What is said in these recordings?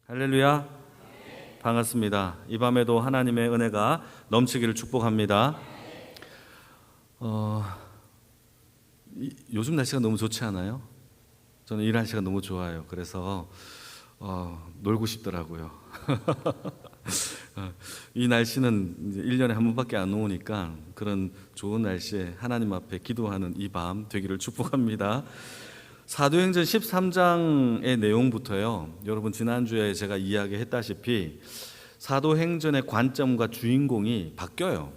할렐루야. 반갑습니다. 이 밤에도 하나님의 은혜가 넘치기를 축복합니다. 요즘 날씨가 너무 좋지 않아요? 저는 이 날씨가 너무 좋아요. 그래서 놀고 싶더라고요. 이 날씨는 이제 1년에 한 번밖에 안 오니까 그런 좋은 날씨에 하나님 앞에 기도하는 이 밤 되기를 축복합니다. 사도행전 13장의 내용부터요, 여러분 지난주에 제가 이야기했다시피 사도행전의 관점과 주인공이 바뀌어요.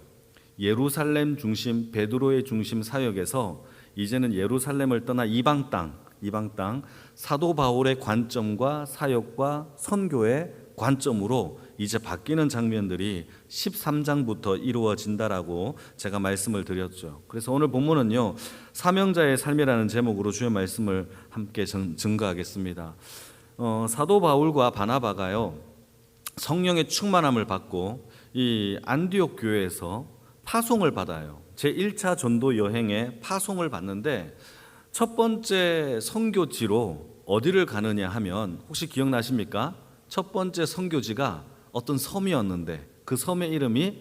예루살렘 중심, 베드로의 중심 사역에서 이제는 예루살렘을 떠나 이방 땅 사도 바울의 관점과 사역과 선교의 관점으로 이제 바뀌는 장면들이 13장부터 이루어진다라고 제가 말씀을 드렸죠. 그래서 오늘 본문은요, 사명자의 삶이라는 제목으로 주의 말씀을 함께 증거하겠습니다. 사도 바울과 바나바가요, 성령의 충만함을 받고 이 안디옥 교회에서 파송을 받아요. 제1차 전도 여행에 파송을 받는데 첫 번째 선교지로 어디를 가느냐 하면 혹시 기억나십니까? 첫 번째 선교지가 어떤 섬이었는데 그 섬의 이름이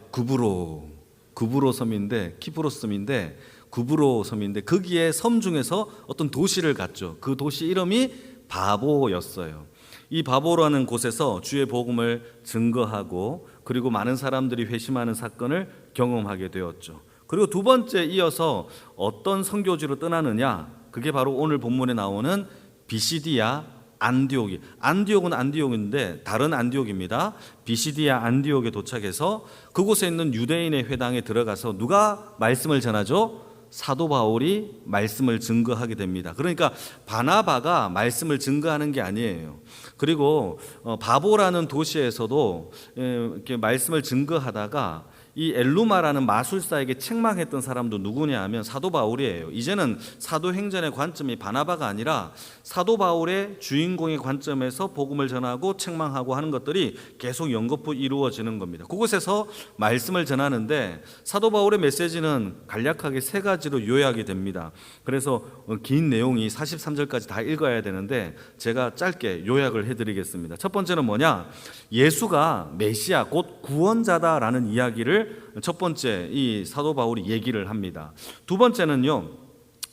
구브로 섬인데, 키프로스 섬인데 구브로 섬인데, 거기에 섬 중에서 어떤 도시를 갔죠. 그 도시 이름이 바보였어요. 이 바보라는 곳에서 주의 복음을 증거하고 그리고 많은 사람들이 회심하는 사건을 경험하게 되었죠. 그리고 두 번째 이어서 어떤 선교지로 떠나느냐, 그게 바로 오늘 본문에 나오는 비시디아 안디옥은 안디옥인데 다른 안디옥입니다. 비시디아 안디옥에 도착해서 그곳에 있는 유대인의 회당에 들어가서 누가 말씀을 전하죠? 사도 바울이 말씀을 증거하게 됩니다. 그러니까 바나바가 말씀을 증거하는 게 아니에요. 그리고 바보라는 도시에서도 이렇게 말씀을 증거하다가 이 엘루마라는 마술사에게 책망했던 사람도 누구냐 하면 사도 바울이에요. 이제는 사도행전의 관점이 바나바가 아니라 사도 바울의 주인공의 관점에서 복음을 전하고 책망하고 하는 것들이 계속 연거푸 이루어지는 겁니다. 그곳에서 말씀을 전하는데 사도 바울의 메시지는 간략하게 세 가지로 요약이 됩니다. 그래서 긴 내용이 43절까지 다 읽어야 되는데 제가 짧게 요약을 해드리겠습니다. 첫 번째는 뭐냐? 예수가 메시아 곧 구원자다라는 이야기를 첫 번째 이 사도 바울이 얘기를 합니다. 두 번째는요,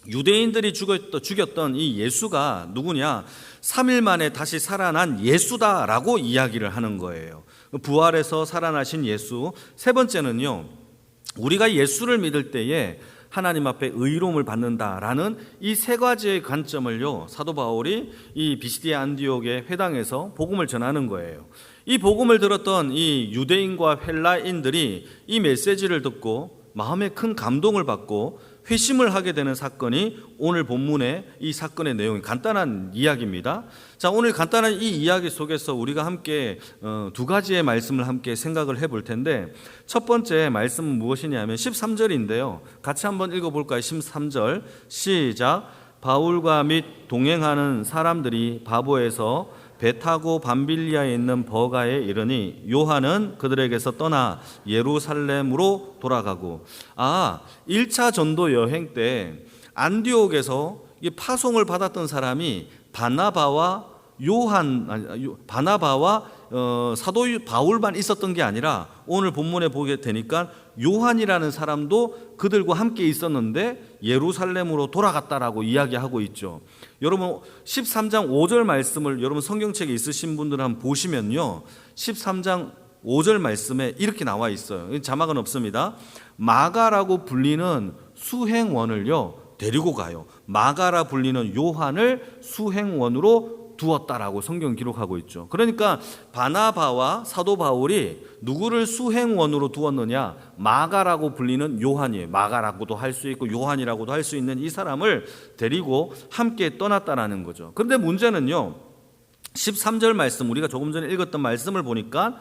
유대인들이 죽였던 이 예수가 누구냐? 3일 만에 다시 살아난 예수다라고 이야기를 하는 거예요. 부활해서 살아나신 예수. 세 번째는요, 우리가 예수를 믿을 때에 하나님 앞에 의로움을 받는다라는 이 세 가지의 관점을요, 사도 바울이 이 비시디아 안디옥의 회당에서 복음을 전하는 거예요. 이 복음을 들었던 이 유대인과 헬라인들이 이 메시지를 듣고 마음에 큰 감동을 받고 회심을 하게 되는 사건이 오늘 본문의 이 사건의 내용이 간단한 이야기입니다. 자, 오늘 간단한 이 이야기 속에서 우리가 함께 두 가지의 말씀을 함께 생각을 해볼 텐데, 첫 번째 말씀은 무엇이냐면 13절인데요. 같이 한번 읽어볼까요? 13절 시작. 바울과 및 동행하는 사람들이 바보에서 배 타고 밤빌리아에 있는 버가에 이르니 요한은 그들에게서 떠나 예루살렘으로 돌아가고. 1차 전도 여행 때 안디옥에서 파송을 받았던 사람이 바나바와 사도 바울만 있었던 게 아니라 오늘 본문에 보게 되니까 요한이라는 사람도 그들과 함께 있었는데 예루살렘으로 돌아갔다라고 이야기하고 있죠. 여러분 13장 5절 말씀을 여러분 성경책에 있으신 분들 한번 보시면요, 13장 5절 말씀에 이렇게 나와 있어요. 자막은 없습니다. 마가라고 불리는 수행원을요 데리고 가요. 마가라 불리는 요한을 수행원으로 두었다라고 성경 기록하고 있죠. 그러니까 바나바와 사도 바울이 누구를 수행원으로 두었느냐? 마가라고 불리는 요한이에요. 마가라고도 할 수 있고 요한이라고도 할 수 있는 이 사람을 데리고 함께 떠났다라는 거죠. 그런데 문제는요, 13절 말씀, 우리가 조금 전에 읽었던 말씀을 보니까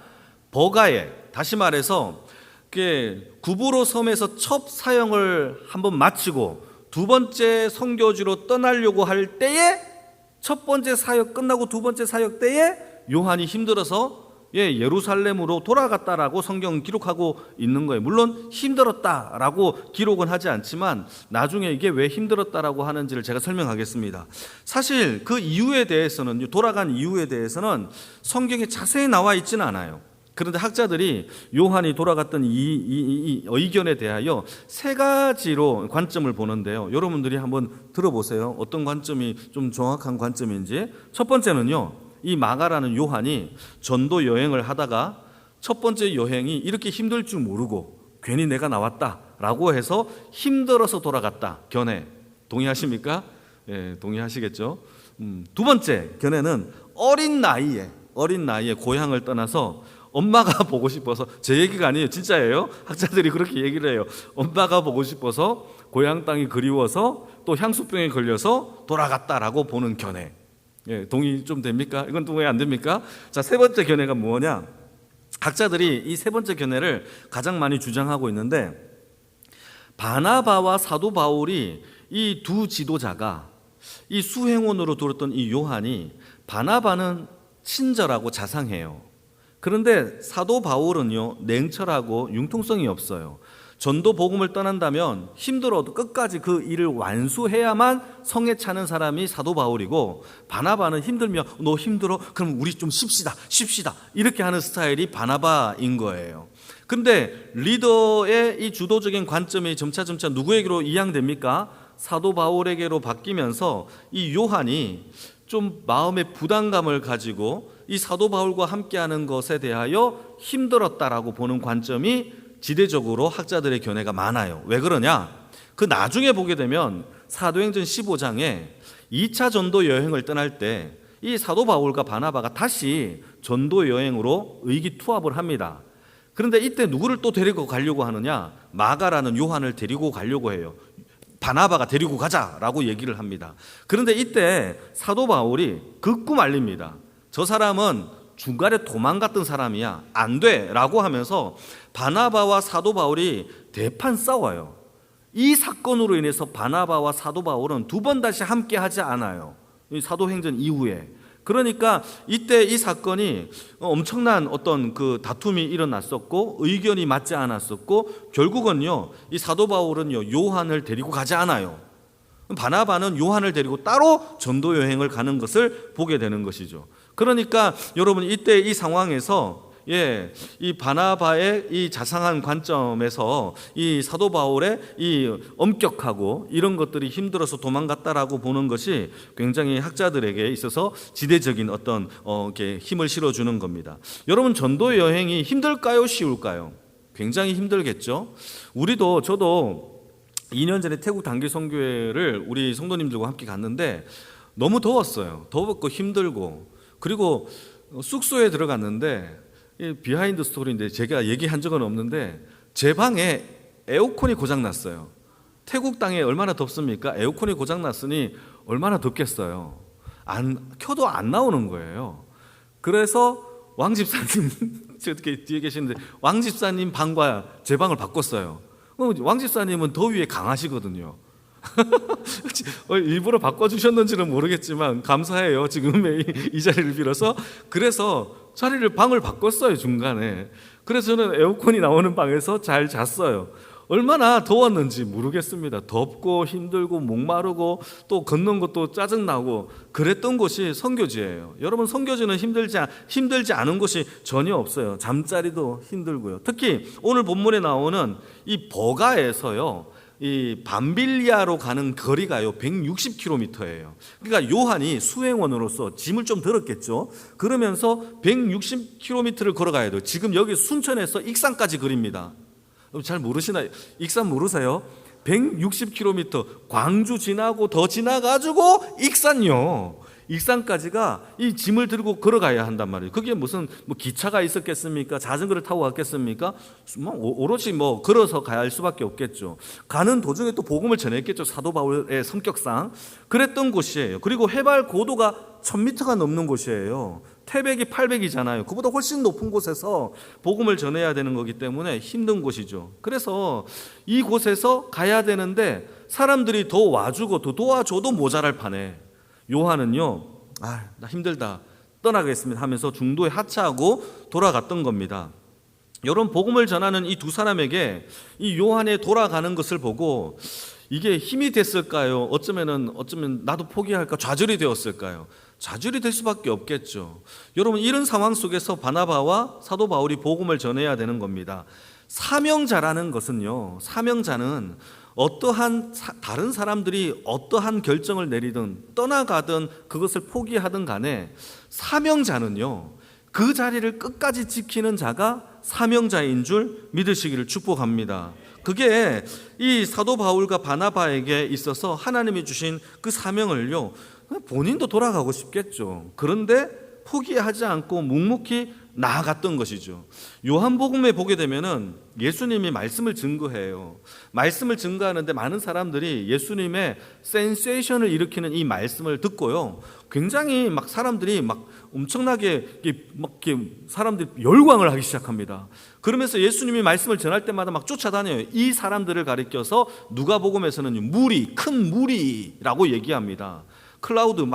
버가에, 다시 말해서 구브로 섬에서 첫 사역을 한번 마치고 두 번째 선교지로 떠나려고 할 때에, 첫 번째 사역 끝나고 두 번째 사역 때에 요한이 힘들어서 예루살렘으로 돌아갔다라고 성경은 기록하고 있는 거예요. 물론 힘들었다라고 기록은 하지 않지만 나중에 이게 왜 힘들었다라고 하는지를 제가 설명하겠습니다. 사실 그 이유에 대해서는, 돌아간 이유에 대해서는 성경에 자세히 나와 있지는 않아요. 그런데 학자들이 요한이 돌아갔던 이 의견에 대하여 세 가지로 관점을 보는데요. 여러분들이 한번 들어보세요. 어떤 관점이 좀 정확한 관점인지. 첫 번째는요, 이 마가라는 요한이 전도 여행을 하다가 첫 번째 여행이 이렇게 힘들 줄 모르고 괜히 내가 나왔다라고 해서 힘들어서 돌아갔다. 견해. 동의하십니까? 예, 동의하시겠죠? 두 번째 견해는 어린 나이에 고향을 떠나서 엄마가 보고 싶어서, 제 얘기가 아니에요. 진짜예요. 학자들이 그렇게 얘기를 해요. 엄마가 보고 싶어서, 고향 땅이 그리워서, 또 향수병에 걸려서 돌아갔다라고 보는 견해. 예, 동의 좀 됩니까? 이건 동의 안 됩니까? 자, 세 번째 견해가 뭐냐? 학자들이 이 세 번째 견해를 가장 많이 주장하고 있는데, 바나바와 사도 바울이, 이 두 지도자가 이 수행원으로 들었던 이 요한이, 바나바는 친절하고 자상해요. 그런데 사도 바울은요, 냉철하고 융통성이 없어요. 전도 복음을 떠난다면 힘들어도 끝까지 그 일을 완수해야만 성에 차는 사람이 사도 바울이고, 바나바는 힘들면 너 힘들어? 그럼 우리 좀 쉽시다 이렇게 하는 스타일이 바나바인 거예요. 근데 리더의 이 주도적인 관점이 점차 누구에게로 이양됩니까? 사도 바울에게로 바뀌면서 이 요한이 좀 마음의 부담감을 가지고 이 사도 바울과 함께하는 것에 대하여 힘들었다라고 보는 관점이 지대적으로 학자들의 견해가 많아요. 왜 그러냐? 그 나중에 보게 되면 사도행전 15장에 2차 전도 여행을 떠날 때 이 사도 바울과 바나바가 다시 전도 여행으로 의기투합을 합니다. 그런데 이때 누구를 또 데리고 가려고 하느냐? 마가라는 요한을 데리고 가려고 해요. 바나바가 데리고 가자라고 얘기를 합니다. 그런데 이때 사도 바울이 극구 말립니다. 저 사람은 중간에 도망갔던 사람이야, 안 돼 라고 하면서 바나바와 사도 바울이 대판 싸워요. 이 사건으로 인해서 바나바와 사도 바울은 두 번 다시 함께 하지 않아요. 사도행전 이후에. 그러니까 이때 이 사건이 엄청난 어떤 그 다툼이 일어났었고, 의견이 맞지 않았었고, 결국은요, 이 사도 바울은요, 요한을 데리고 가지 않아요. 바나바는 요한을 데리고 따로 전도 여행을 가는 것을 보게 되는 것이죠. 그러니까 여러분, 이때 이 상황에서 이 바나바의 이 자상한 관점에서 이 사도 바울의 이 엄격하고 이런 것들이 힘들어서 도망갔다라고 보는 것이 굉장히 학자들에게 있어서 지대적인 어떤 이렇게 힘을 실어주는 겁니다. 여러분, 전도 여행이 힘들까요? 쉬울까요? 굉장히 힘들겠죠. 저도 2년 전에 태국 단기 선교회를 우리 성도님들과 함께 갔는데 너무 더웠어요. 더웠고 힘들고, 그리고 숙소에 들어갔는데, 비하인드 스토리인데 제가 얘기한 적은 없는데 제 방에 에어컨이 고장났어요. 태국 땅에 얼마나 덥습니까? 에어컨이 고장났으니 얼마나 덥겠어요. 켜도 안 나오는 거예요. 그래서 왕 집사님, 어떻게 뒤에 계시는데, 왕 집사님 방과 제 방을 바꿨어요. 왕 집사님은 더위에 강하시거든요. 일부러 바꿔주셨는지는 모르겠지만 감사해요. 지금 이 자리를 빌어서. 그래서 방을 바꿨어요, 중간에. 그래서 저는 에어컨이 나오는 방에서 잘 잤어요. 얼마나 더웠는지 모르겠습니다. 덥고 힘들고 목마르고 또 걷는 것도 짜증나고 그랬던 곳이 선교지예요. 여러분, 선교지는 힘들지 않은 곳이 전혀 없어요. 잠자리도 힘들고요. 특히 오늘 본문에 나오는 이 버가에서요, 이 밤빌리아로 가는 거리가요 160km예요. 그러니까 요한이 수행원으로서 짐을 좀 들었겠죠. 그러면서 160km를 걸어가야 돼요. 지금 여기 순천에서 익산까지 거리입니다. 잘 모르시나요? 익산 모르세요? 160km, 광주 지나고 더 지나가지고 익산요. 익산까지가 이 짐을 들고 걸어가야 한단 말이에요. 그게 무슨 기차가 있었겠습니까? 자전거를 타고 갔겠습니까? 오롯이 걸어서 가야 할 수밖에 없겠죠. 가는 도중에 또 복음을 전했겠죠. 사도 바울의 성격상 그랬던 곳이에요. 그리고 해발 고도가 1000m가 넘는 곳이에요. 태백이 800이잖아요. 그보다 훨씬 높은 곳에서 복음을 전해야 되는 거기 때문에 힘든 곳이죠. 그래서 이 곳에서 가야 되는데 사람들이 더 와주고 더 도와줘도 모자랄 판에 요한은요, 나 힘들다, 떠나겠습니다 하면서 중도에 하차하고 돌아갔던 겁니다. 여러분, 복음을 전하는 이 두 사람에게 이 요한의 돌아가는 것을 보고 이게 힘이 됐을까요? 어쩌면 나도 포기할까? 좌절이 되었을까요? 좌절이 될 수밖에 없겠죠. 여러분, 이런 상황 속에서 바나바와 사도 바울이 복음을 전해야 되는 겁니다. 사명자라는 것은요, 사명자는 어떠한 다른 사람들이 어떠한 결정을 내리든 떠나가든 그것을 포기하든 간에 사명자는요, 그 자리를 끝까지 지키는 자가 사명자인 줄 믿으시기를 축복합니다. 그게 이 사도 바울과 바나바에게 있어서 하나님이 주신 그 사명을요, 본인도 돌아가고 싶겠죠. 그런데 포기하지 않고 묵묵히 나아갔던 것이죠. 요한복음에 보게 되면은 예수님이 말씀을 증거해요. 말씀을 증거하는데 많은 사람들이 예수님의 센세이션을 일으키는 이 말씀을 듣고요, 굉장히 막 사람들이 막 엄청나게 사람들이 열광을 하기 시작합니다. 그러면서 예수님이 말씀을 전할 때마다 막 쫓아다녀요. 이 사람들을 가리켜서 누가복음에서는 무리, 큰 무리라고 얘기합니다. 클라우드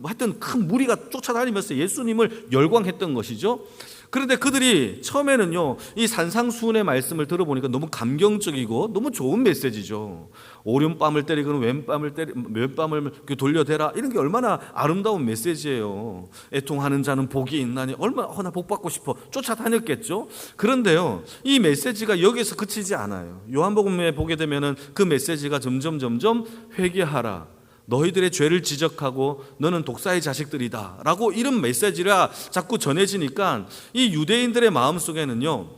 하여튼 큰 무리가 쫓아다니면서 예수님을 열광했던 것이죠. 그런데 그들이 처음에는요, 이 산상수훈의 말씀을 들어보니까 너무 감경적이고 너무 좋은 메시지죠. 오른뺨을 때리고는 왼뺨을 돌려대라, 이런 게 얼마나 아름다운 메시지예요. 애통하는 자는 복이 있나니, 얼마나 복 받고 싶어 쫓아다녔겠죠. 그런데요, 이 메시지가 여기서 그치지 않아요. 요한복음에 보게 되면은 그 메시지가 점점 회개하라, 너희들의 죄를 지적하고 너는 독사의 자식들이다 라고 이런 메시지가 자꾸 전해지니까 이 유대인들의 마음속에는요,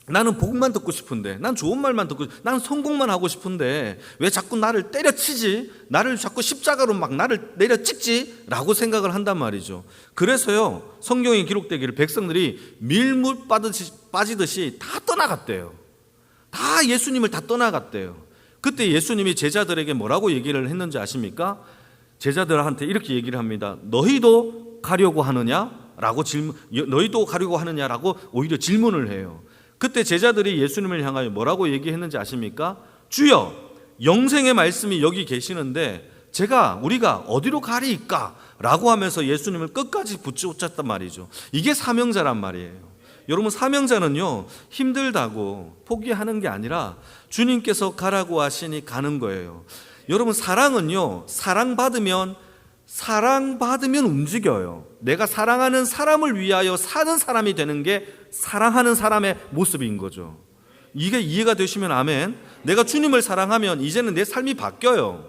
나는 복만 듣고 싶은데, 난 좋은 말만 듣고, 난 성공만 하고 싶은데 왜 자꾸 나를 때려치지, 나를 자꾸 십자가로 나를 내려찍지 라고 생각을 한단 말이죠. 그래서요, 성경에 기록되기를 백성들이 밀물 빠지듯이 다 떠나갔대요. 다 예수님을 다 떠나갔대요. 그때 예수님이 제자들에게 뭐라고 얘기를 했는지 아십니까? 제자들한테 이렇게 얘기를 합니다. 너희도 가려고 하느냐라고 오히려 질문을 해요. 그때 제자들이 예수님을 향하여 뭐라고 얘기했는지 아십니까? 주여, 영생의 말씀이 여기 계시는데 우리가 어디로 가리이까? 라고 하면서 예수님을 끝까지 붙잡았단 말이죠. 이게 사명자란 말이에요. 여러분, 사명자는요, 힘들다고 포기하는 게 아니라 주님께서 가라고 하시니 가는 거예요. 여러분, 사랑은요, 사랑받으면 움직여요. 내가 사랑하는 사람을 위하여 사는 사람이 되는 게 사랑하는 사람의 모습인 거죠. 이게 이해가 되시면 아멘. 내가 주님을 사랑하면 이제는 내 삶이 바뀌어요.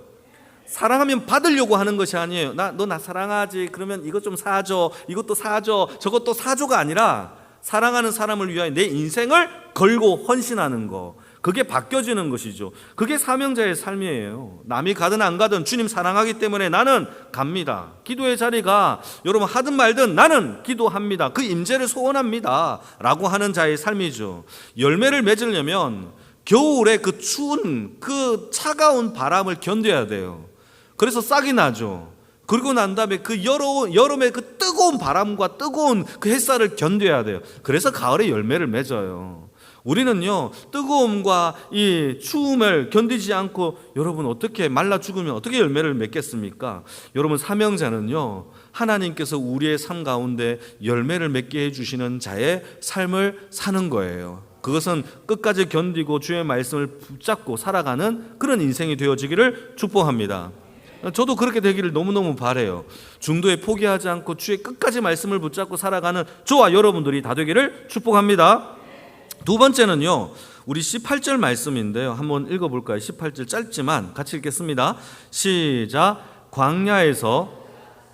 사랑하면 받으려고 하는 것이 아니에요. 너 나 사랑하지? 그러면 이것 좀 사줘, 이것도 사줘, 저것도 사줘가 아니라 사랑하는 사람을 위하여 내 인생을 걸고 헌신하는 거, 그게 바뀌어지는 것이죠. 그게 사명자의 삶이에요. 남이 가든 안 가든 주님 사랑하기 때문에 나는 갑니다. 기도의 자리가 여러분 하든 말든 나는 기도합니다. 그 임재를 소원합니다 라고 하는 자의 삶이죠. 열매를 맺으려면 겨울에 그 추운 그 차가운 바람을 견뎌야 돼요. 그래서 싹이 나죠. 그리고 난 다음에 그 여름의 그 뜨거운 바람과 뜨거운 그 햇살을 견뎌야 돼요. 그래서 가을에 열매를 맺어요. 우리는요, 뜨거움과 이 추움을 견디지 않고 여러분 어떻게 말라 죽으면 어떻게 열매를 맺겠습니까? 여러분, 사명자는요, 하나님께서 우리의 삶 가운데 열매를 맺게 해주시는 자의 삶을 사는 거예요. 그것은 끝까지 견디고 주의 말씀을 붙잡고 살아가는 그런 인생이 되어지기를 축복합니다. 저도 그렇게 되기를 너무너무 바라요. 중도에 포기하지 않고 주의 끝까지 말씀을 붙잡고 살아가는 저와 여러분들이 다 되기를 축복합니다. 두 번째는요, 우리 18절 말씀인데요, 한번 읽어볼까요? 18절 짧지만 같이 읽겠습니다. 시작. 광야에서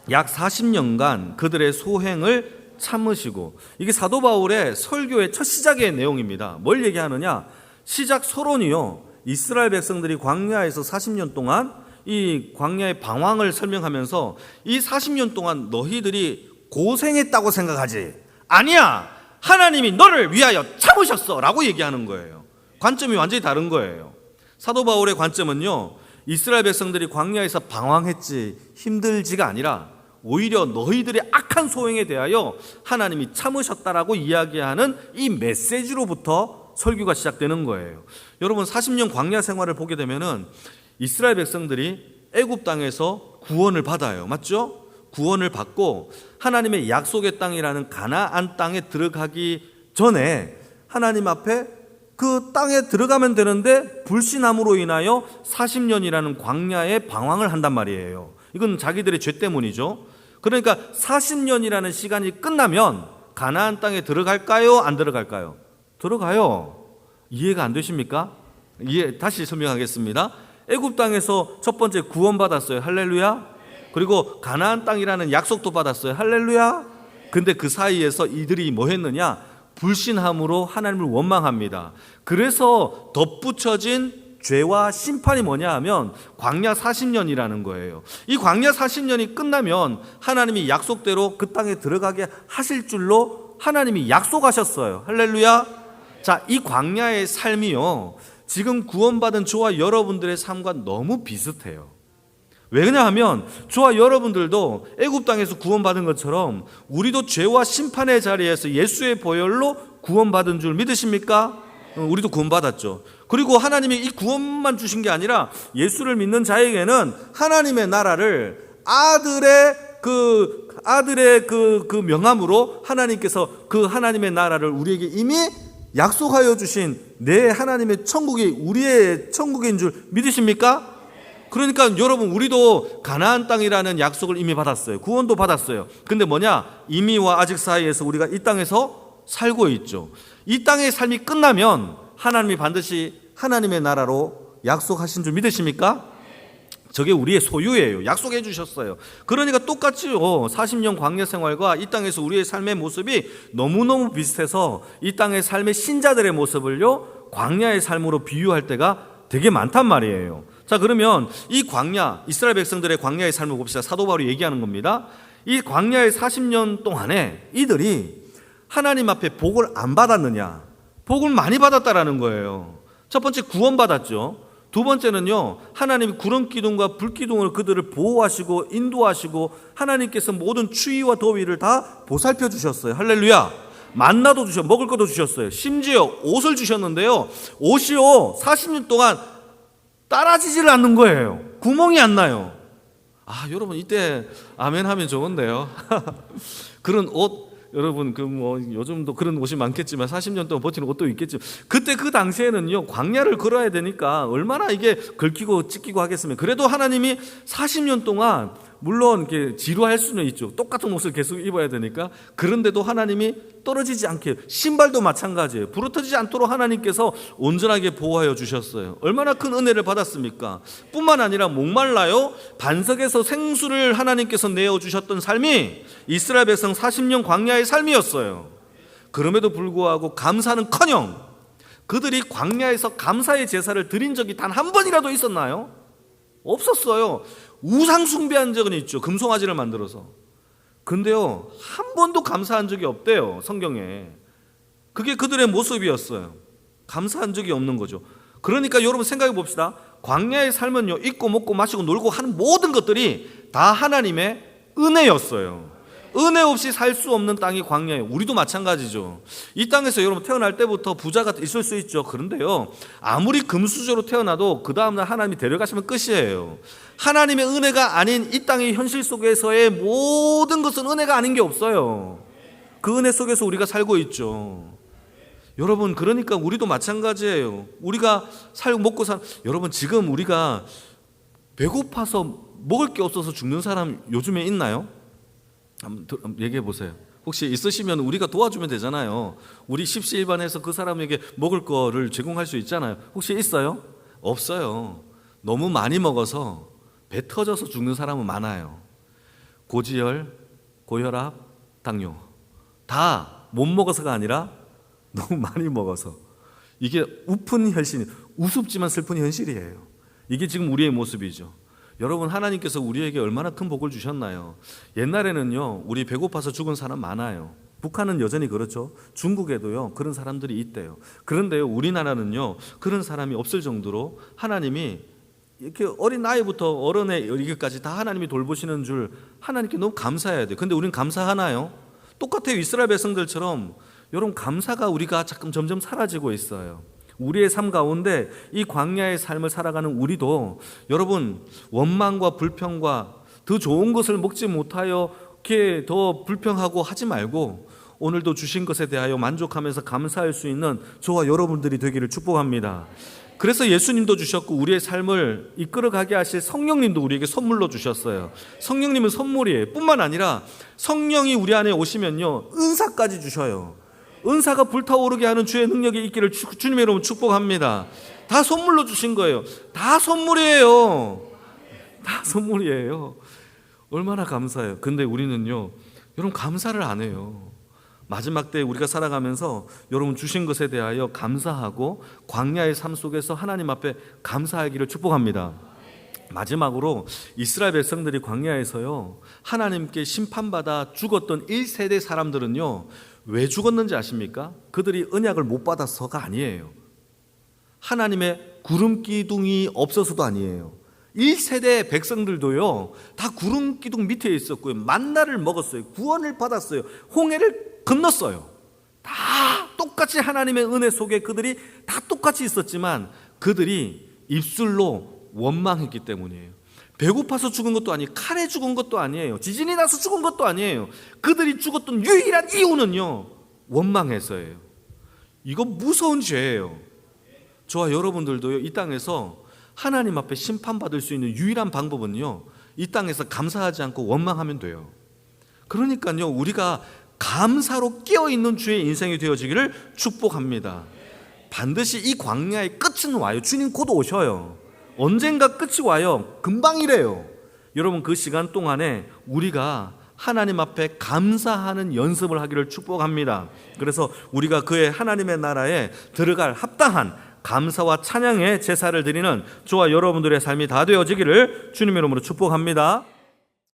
약 40년간 그들의 소행을 참으시고, 이게 사도 바울의 설교의 첫 시작의 내용입니다. 뭘 얘기하느냐? 시작 서론이요, 이스라엘 백성들이 광야에서 40년 동안 이 광야의 방황을 설명하면서 이 40년 동안 너희들이 고생했다고 생각하지? 아니야! 하나님이 너를 위하여 참으셨어 라고 얘기하는 거예요. 관점이 완전히 다른 거예요. 사도 바울의 관점은요, 이스라엘 백성들이 광야에서 방황했지 힘들지가 아니라 오히려 너희들의 악한 소행에 대하여 하나님이 참으셨다라고 이야기하는 이 메시지로부터 설교가 시작되는 거예요. 여러분, 40년 광야 생활을 보게 되면은 이스라엘 백성들이 애굽 땅에서 구원을 받아요. 맞죠? 구원을 받고 하나님의 약속의 땅이라는 가나안 땅에 들어가기 전에 하나님 앞에 그 땅에 들어가면 되는데 불신함으로 인하여 40년이라는 광야에 방황을 한단 말이에요. 이건 자기들의 죄 때문이죠. 그러니까 40년이라는 시간이 끝나면 가나안 땅에 들어갈까요? 안 들어갈까요? 들어가요. 이해가 안 되십니까? 다시 설명하겠습니다. 애굽 땅에서 첫 번째 구원받았어요. 할렐루야. 그리고 가나안 땅이라는 약속도 받았어요. 할렐루야. 근데 그 사이에서 이들이 뭐 했느냐? 불신함으로 하나님을 원망합니다. 그래서 덧붙여진 죄와 심판이 뭐냐 하면 광야 40년이라는 거예요. 이 광야 40년이 끝나면 하나님이 약속대로 그 땅에 들어가게 하실 줄로 하나님이 약속하셨어요. 할렐루야. 자, 이 광야의 삶이요, 지금 구원받은 저와 여러분들의 삶과 너무 비슷해요. 왜냐하면 저와 여러분들도 애굽 땅에서 구원받은 것처럼 우리도 죄와 심판의 자리에서 예수의 보혈로 구원받은 줄 믿으십니까? 우리도 구원받았죠. 그리고 하나님이 이 구원만 주신 게 아니라 예수를 믿는 자에게는 하나님의 나라를 아들의 그 명함으로 하나님께서 그 하나님의 나라를 우리에게 이미 약속하여 주신 내 하나님의 천국이 우리의 천국인 줄 믿으십니까? 그러니까 여러분, 우리도 가나안 땅이라는 약속을 이미 받았어요. 구원도 받았어요. 근데 뭐냐? 이미와 아직 사이에서 우리가 이 땅에서 살고 있죠. 이 땅의 삶이 끝나면 하나님이 반드시 하나님의 나라로 약속하신 줄 믿으십니까? 저게 우리의 소유예요. 약속해 주셨어요. 그러니까 똑같이요, 40년 광야 생활과 이 땅에서 우리의 삶의 모습이 너무너무 비슷해서 이 땅의 삶의 신자들의 모습을요, 광야의 삶으로 비유할 때가 되게 많단 말이에요. 자, 그러면 이 광야, 이스라엘 백성들의 광야의 삶을 봅시다. 사도 바울이 얘기하는 겁니다. 이 광야의 40년 동안에 이들이 하나님 앞에 복을 안 받았느냐? 복을 많이 받았다라는 거예요. 첫 번째, 구원받았죠. 두 번째는요, 하나님이 구름 기둥과 불 기둥으로 그들을 보호하시고 인도하시고 하나님께서 모든 추위와 더위를 다 보살펴 주셨어요. 할렐루야. 만나도 주셨고 먹을 것도 주셨어요. 심지어 옷을 주셨는데요, 옷이요 40년 동안 따라지지를 않는 거예요. 구멍이 안 나요. 여러분, 이때 아멘 하면 좋은데요. 그런 옷, 여러분, 요즘도 그런 옷이 많겠지만 40년 동안 버티는 옷도 있겠죠. 그때 그 당시에는요, 광야를 걸어야 되니까 얼마나 이게 긁히고 찢기고 하겠으면. 그래도 하나님이 40년 동안, 물론 이렇게 지루할 수는 있죠. 똑같은 옷을 계속 입어야 되니까. 그런데도 하나님이 떨어지지 않게, 신발도 마찬가지예요. 부러뜨리지 않도록 하나님께서 온전하게 보호하여 주셨어요. 얼마나 큰 은혜를 받았습니까? 뿐만 아니라 목말라요, 반석에서 생수를 하나님께서 내어주셨던 삶이 이스라엘 백성 40년 광야의 삶이었어요. 그럼에도 불구하고 감사는커녕 그들이 광야에서 감사의 제사를 드린 적이 단 한 번이라도 있었나요? 없었어요. 우상 숭배한 적은 있죠. 금송아지를 만들어서. 근데요, 한 번도 감사한 적이 없대요, 성경에. 그게 그들의 모습이었어요. 감사한 적이 없는 거죠. 그러니까 여러분, 생각해 봅시다. 광야의 삶은요, 입고 먹고 마시고 놀고 하는 모든 것들이 다 하나님의 은혜였어요. 은혜 없이 살 수 없는 땅이 광야예요. 우리도 마찬가지죠. 이 땅에서 여러분 태어날 때부터 부자가 있을 수 있죠. 그런데요, 아무리 금수저로 태어나도 그 다음날 하나님이 데려가시면 끝이에요. 하나님의 은혜가 아닌 이 땅의 현실 속에서의 모든 것은 은혜가 아닌 게 없어요. 그 은혜 속에서 우리가 살고 있죠. 여러분, 그러니까 우리도 마찬가지예요. 우리가 먹고 여러분, 지금 우리가 배고파서 먹을 게 없어서 죽는 사람 요즘에 있나요? 한번 얘기해 보세요. 혹시 있으시면 우리가 도와주면 되잖아요. 우리 십시일반에서 그 사람에게 먹을 거를 제공할 수 있잖아요. 혹시 있어요? 없어요. 너무 많이 먹어서 배 터져서 죽는 사람은 많아요. 고지혈, 고혈압, 당뇨 다 못 먹어서가 아니라 너무 많이 먹어서. 이게 우습지만 슬픈 현실이에요. 이게 지금 우리의 모습이죠. 여러분, 하나님께서 우리에게 얼마나 큰 복을 주셨나요? 옛날에는요, 우리 배고파서 죽은 사람 많아요. 북한은 여전히 그렇죠. 중국에도요, 그런 사람들이 있대요. 그런데요, 우리나라는요, 그런 사람이 없을 정도로 하나님이 이렇게 어린 나이부터 어른에 이르기까지 다 하나님이 돌보시는 줄 하나님께 너무 감사해야 돼요. 근데 우리는 감사하나요? 똑같아요. 이스라엘 백성들처럼 여러분, 감사가 우리가 점점 사라지고 있어요. 우리의 삶 가운데 이 광야의 삶을 살아가는 우리도 여러분, 원망과 불평과 더 좋은 것을 먹지 못하여 이렇게 더 불평하고 하지 말고 오늘도 주신 것에 대하여 만족하면서 감사할 수 있는 저와 여러분들이 되기를 축복합니다. 그래서 예수님도 주셨고 우리의 삶을 이끌어가게 하실 성령님도 우리에게 선물로 주셨어요. 성령님은 선물이에요. 뿐만 아니라 성령이 우리 안에 오시면요, 은사까지 주셔요. 은사가 불타오르게 하는 주의 능력이 있기를 주님의 이름으로 축복합니다. 다 선물로 주신 거예요. 다 선물이에요. 다 선물이에요. 얼마나 감사해요. 근데 우리는요, 여러분 감사를 안 해요. 마지막 때 우리가 살아가면서 여러분 주신 것에 대하여 감사하고 광야의 삶 속에서 하나님 앞에 감사하기를 축복합니다. 마지막으로 이스라엘 백성들이 광야에서요, 하나님께 심판받아 죽었던 1세대 사람들은요, 왜 죽었는지 아십니까? 그들이 언약을 못 받아서가 아니에요. 하나님의 구름 기둥이 없어서도 아니에요. 1세대 백성들도요, 다 구름 기둥 밑에 있었고요, 만나를 먹었어요. 구원을 받았어요. 홍해를 건넜어요. 다 똑같이 하나님의 은혜 속에 그들이 다 똑같이 있었지만 그들이 입술로 원망했기 때문이에요. 배고파서 죽은 것도 아니에요. 칼에 죽은 것도 아니에요. 지진이 나서 죽은 것도 아니에요. 그들이 죽었던 유일한 이유는요, 원망해서예요. 이거 무서운 죄예요. 저와 여러분들도요, 이 땅에서 하나님 앞에 심판받을 수 있는 유일한 방법은요, 이 땅에서 감사하지 않고 원망하면 돼요. 그러니까요, 우리가 감사로 깨어있는 주의 인생이 되어지기를 축복합니다. 반드시 이 광야의 끝은 와요. 주님 곧 오셔요. 언젠가 끝이 와요. 금방이래요. 여러분, 그 시간 동안에 우리가 하나님 앞에 감사하는 연습을 하기를 축복합니다. 그래서 우리가 그의 하나님의 나라에 들어갈 합당한 감사와 찬양의 제사를 드리는 저와 여러분들의 삶이 다 되어지기를 주님의 이름으로 축복합니다.